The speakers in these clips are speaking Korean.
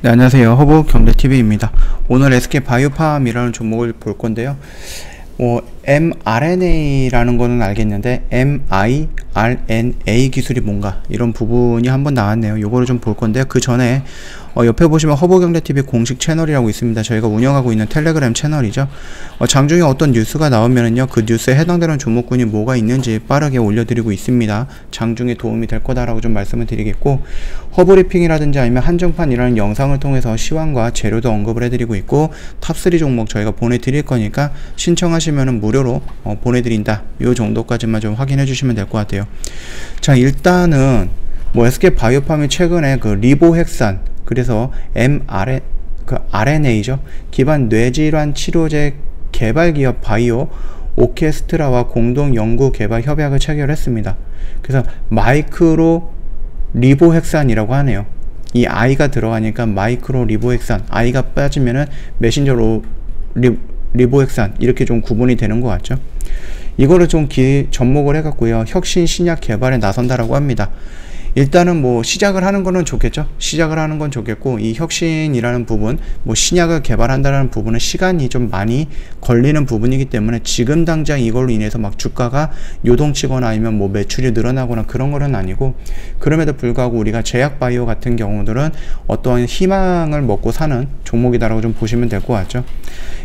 네, 안녕하세요. 허브경제TV입니다. 오늘 SK바이오팜이라는 종목을 볼 건데요. mRNA라는 거는 알겠는데 mRNA 기술이 뭔가 이런 부분이 한번 나왔네요. 요거를 좀 볼 건데요. 그 전에 옆에 보시면 허브경제TV 공식 채널이라고 있습니다. 저희가 운영하고 있는 텔레그램 채널이죠. 장중에 어떤 뉴스가 나오면은요, 그 뉴스에 해당되는 종목군이 뭐가 있는지 빠르게 올려드리고 있습니다. 장중에 도움이 될 거다라고 좀 말씀을 드리겠고, 허브리핑이라든지 아니면 한정판이라는 영상을 통해서 시황과 재료도 언급을 해드리고 있고, 탑3 종목 저희가 보내드릴 거니까 신청하시면은 무료로 보내드린다. 요 정도까지만 좀 확인해 주시면 될 것 같아요. 자, 일단은 SK바이오팜이 최근에 그 리보핵산, 그래서 RNA죠. 기반 뇌질환 치료제 개발 기업 바이오 오케스트라와 공동 연구 개발 협약을 체결했습니다. 그래서 마이크로 리보핵산이라고 하네요. 이 I가 들어가니까 마이크로 리보핵산, I가 빠지면은 메신저로 리보핵산, 이렇게 좀 구분이 되는 것 같죠. 이거를 좀 접목을 해갖고요, 혁신 신약 개발에 나선다라고 합니다. 일단은 시작을 하는 거는 좋겠죠. 시작을 하는 건 좋겠고, 이 혁신이라는 부분, 신약을 개발한다는 부분은 시간이 좀 많이 걸리는 부분이기 때문에 지금 당장 이걸로 인해서 막 주가가 요동치거나 아니면 매출이 늘어나거나 그런 거는 아니고, 그럼에도 불구하고 우리가 제약바이오 같은 경우들은 어떠한 희망을 먹고 사는 종목이다라고 좀 보시면 될 것 같죠.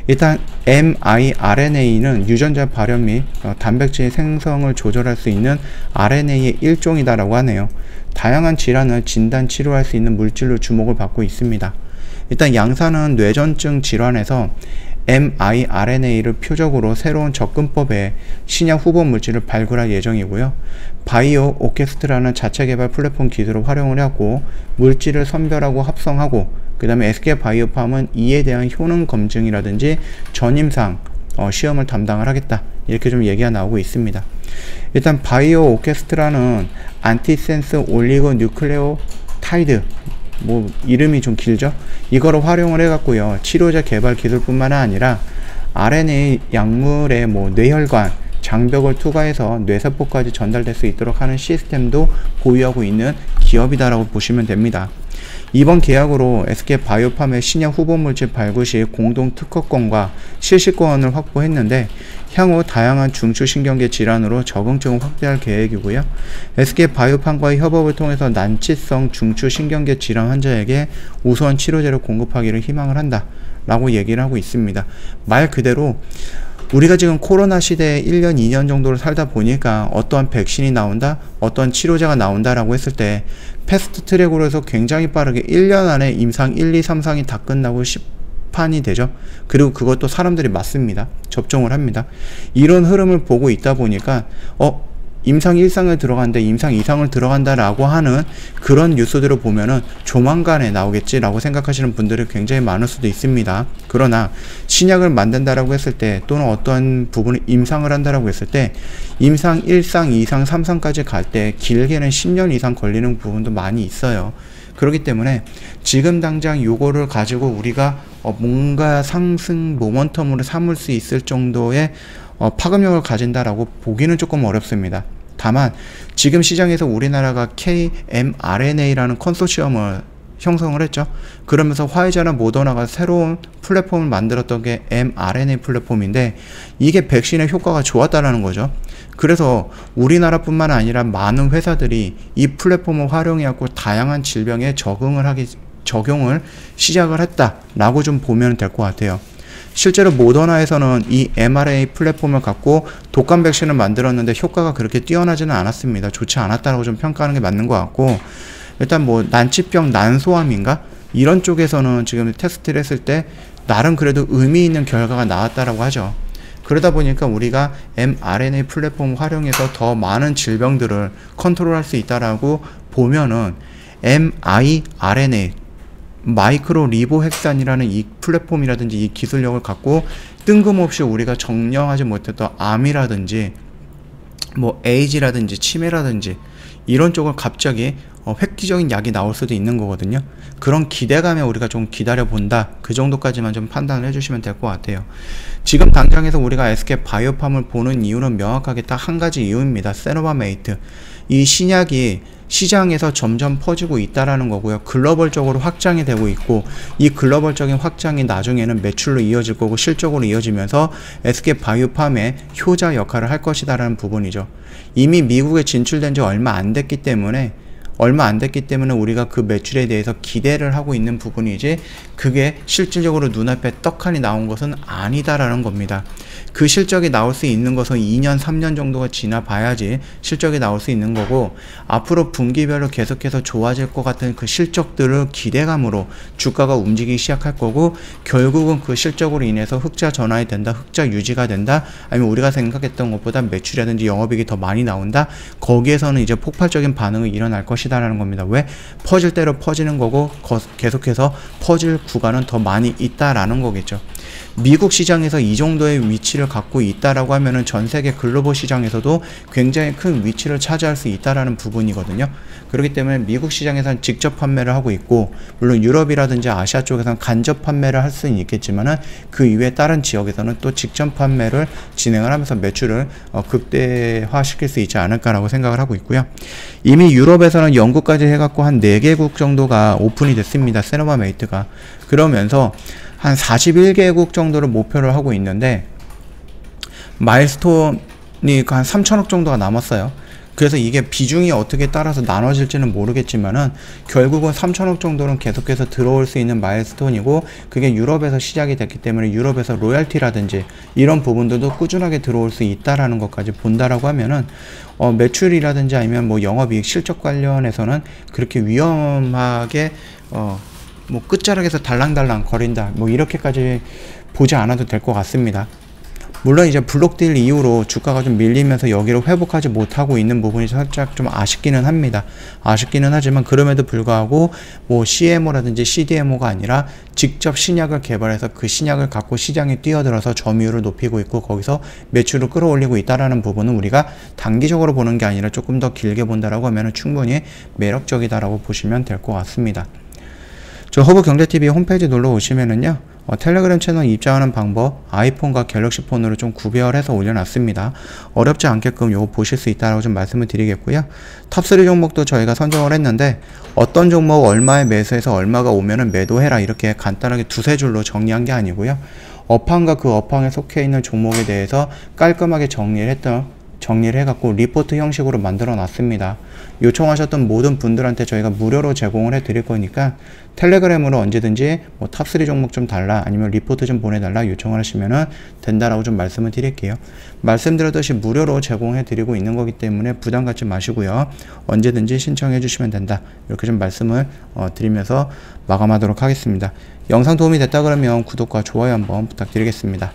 일단 mRNA는 유전자 발현 및 단백질 생성을 조절할 수 있는 RNA의 일종이다라고 하네요. 다양한 질환을 진단 치료할 수 있는 물질로 주목을 받고 있습니다. 일단 양산은 뇌전증 질환에서 mRNA를 표적으로 새로운 접근법의 신약 후보 물질을 발굴할 예정이고요. 바이오 오케스트라는 자체 개발 플랫폼 기술을 활용을 하고 물질을 선별하고 합성하고, 그 다음에 SK바이오팜은 이에 대한 효능 검증이라든지 전임상 시험을 담당을 하겠다, 이렇게 좀 얘기가 나오고 있습니다. 일단 바이오 오케스트라는 안티센스 올리고 뉴클레오타이드, 이름이 좀 길죠. 이거를 활용을 해갖고요, 치료제 개발 기술뿐만 아니라 RNA 약물의 뇌혈관, 장벽을 투과해서 뇌세포까지 전달될 수 있도록 하는 시스템도 보유하고 있는 기업이다라고 보시면 됩니다. 이번 계약으로 SK바이오팜의 신약 후보물질 발굴 시 공동 특허권과 실시권을 확보했는데, 향후 다양한 중추신경계 질환으로 적응증을 확대할 계획이고요. SK바이오팜과의 협업을 통해서 난치성 중추신경계 질환 환자에게 우수한 치료제를 공급하기를 희망을 한다 라고 얘기를 하고 있습니다. 말 그대로 우리가 지금 코로나 시대에 1년, 2년 정도를 살다 보니까 어떠한 백신이 나온다, 어떠한 치료제가 나온다라고 했을 때 패스트 트랙으로 해서 굉장히 빠르게 1년 안에 임상 1, 2, 3상이 다 끝나고 판이 되죠. 그리고 그것도 사람들이 맞습니다. 접종을 합니다. 이런 흐름을 보고 있다 보니까 임상 1상을 들어간다, 임상 2상을 들어간다라고 하는 그런 뉴스들을 보면은 조만간에 나오겠지라고 생각하시는 분들이 굉장히 많을 수도 있습니다. 그러나 신약을 만든다라고 했을 때, 또는 어떠한 부분을 임상을 한다라고 했을 때 임상 1상, 2상, 3상까지 갈 때 길게는 10년 이상 걸리는 부분도 많이 있어요. 그렇기 때문에 지금 당장 요거를 가지고 우리가 뭔가 상승 모멘텀으로 삼을 수 있을 정도의 파급력을 가진다라고 보기는 조금 어렵습니다. 다만 지금 시장에서 우리나라가 mRNA라는 컨소시엄을 형성을 했죠. 그러면서 화이자나 모더나가 새로운 플랫폼을 만들었던 게 mRNA 플랫폼인데, 이게 백신의 효과가 좋았다라는 거죠. 그래서 우리나라뿐만 아니라 많은 회사들이 이 플랫폼을 활용해갖고 다양한 질병에 적용을 시작을 했다라고 좀 보면 될 것 같아요. 실제로 모더나에서는 이 mRNA 플랫폼을 갖고 독감 백신을 만들었는데 효과가 그렇게 뛰어나지는 않았습니다. 좋지 않았다고 좀 평가하는 게 맞는 것 같고, 일단 난치병 난소암인가? 이런 쪽에서는 지금 테스트를 했을 때 나름 그래도 의미 있는 결과가 나왔다라고 하죠. 그러다 보니까 우리가 mRNA 플랫폼 활용해서 더 많은 질병들을 컨트롤할 수 있다라고 보면은 mRNA 마이크로 리보핵산이라는 이 플랫폼이라든지 이 기술력을 갖고 뜬금없이 우리가 정령하지 못했던 암이라든지 에이즈라든지 치매라든지 이런 쪽을 갑자기 획기적인 약이 나올 수도 있는 거거든요. 그런 기대감에 우리가 좀 기다려 본다, 그 정도까지만 좀 판단을 해주시면 될 것 같아요. 지금 당장에서 우리가 SK바이오팜을 보는 이유는 명확하게 딱 한 가지 이유입니다. 세노바메이트, 이 신약이 시장에서 점점 퍼지고 있다라는 거고요. 글로벌적으로 확장이 되고 있고, 이 글로벌적인 확장이 나중에는 매출로 이어질 거고 실적으로 이어지면서 SK바이오팜의 효자 역할을 할 것이다라는 부분이죠. 이미 미국에 진출된 지 얼마 안 됐기 때문에 우리가 그 매출에 대해서 기대를 하고 있는 부분이지, 그게 실질적으로 눈앞에 떡하니 나온 것은 아니다라는 겁니다. 그 실적이 나올 수 있는 것은 2년, 3년 정도가 지나 봐야지 실적이 나올 수 있는 거고, 앞으로 분기별로 계속해서 좋아질 것 같은 그 실적들을 기대감으로 주가가 움직이기 시작할 거고, 결국은 그 실적으로 인해서 흑자 전환이 된다, 흑자 유지가 된다, 아니면 우리가 생각했던 것보다 매출이라든지 영업이익이 더 많이 나온다, 거기에서는 이제 폭발적인 반응이 일어날 것이다라는 겁니다. 왜? 퍼질 대로 퍼지는 거고, 계속해서 퍼질 구간은 더 많이 있다라는 거겠죠. 미국 시장에서 이 정도의 위치를 갖고 있다라고 하면은 전 세계 글로벌 시장에서도 굉장히 큰 위치를 차지할 수 있다라는 부분이거든요. 그렇기 때문에 미국 시장에서는 직접 판매를 하고 있고, 물론 유럽이라든지 아시아 쪽에서는 간접 판매를 할 수는 있겠지만은 그 이외에 다른 지역에서는 또 직접 판매를 진행을 하면서 매출을 극대화시킬 수 있지 않을까라고 생각을 하고 있고요. 이미 유럽에서는 영국까지 해갖고 한 4개국 정도가 오픈이 됐습니다. 세노바메이트가. 그러면서 한 41개국 정도를 목표를 하고 있는데, 마일스톤이 한 3천억 정도가 남았어요. 그래서 이게 비중이 어떻게 따라서 나눠질지는 모르겠지만은 결국은 3천억 정도는 계속해서 들어올 수 있는 마일스톤이고, 그게 유럽에서 시작이 됐기 때문에 유럽에서 로열티라든지 이런 부분들도 꾸준하게 들어올 수 있다라는 것까지 본다라고 하면은 매출이라든지 아니면 뭐 영업이익 실적 관련해서는 그렇게 위험하게 뭐 끝자락에서 달랑달랑 거린다, 뭐 이렇게까지 보지 않아도 될 것 같습니다. 물론 이제 블록딜 이후로 주가가 좀 밀리면서 여기를 회복하지 못하고 있는 부분이 살짝 좀 아쉽기는 합니다. 아쉽기는 하지만 그럼에도 불구하고 뭐 CMO라든지 CDMO가 아니라 직접 신약을 개발해서 그 신약을 갖고 시장에 뛰어들어서 점유율을 높이고 있고, 거기서 매출을 끌어올리고 있다라는 부분은 우리가 단기적으로 보는 게 아니라 조금 더 길게 본다라고 하면 충분히 매력적이다라고 보시면 될 것 같습니다. 저 허브경제TV 홈페이지 놀러 오시면은요, 텔레그램 채널 입장하는 방법 아이폰과 갤럭시 폰으로 좀 구별해서 올려놨습니다. 어렵지 않게끔 요거 보실 수 있다라고 좀 말씀을 드리겠고요. 탑3 종목도 저희가 선정을 했는데, 어떤 종목 얼마에 매수해서 얼마가 오면은 매도해라, 이렇게 간단하게 두세 줄로 정리한 게 아니고요. 업황과 그 업황에 속해 있는 종목에 대해서 깔끔하게 정리를 해갖고 리포트 형식으로 만들어 놨습니다. 요청하셨던 모든 분들한테 저희가 무료로 제공을 해 드릴 거니까 텔레그램으로 언제든지 뭐 탑3 종목 좀 달라, 아니면 리포트 좀 보내달라 요청을 하시면은 된다라고 좀 말씀을 드릴게요. 말씀드렸듯이 무료로 제공해 드리고 있는 거기 때문에 부담 갖지 마시고요. 언제든지 신청해 주시면 된다, 이렇게 좀 말씀을 드리면서 마감하도록 하겠습니다. 영상 도움이 됐다 그러면 구독과 좋아요 한번 부탁드리겠습니다.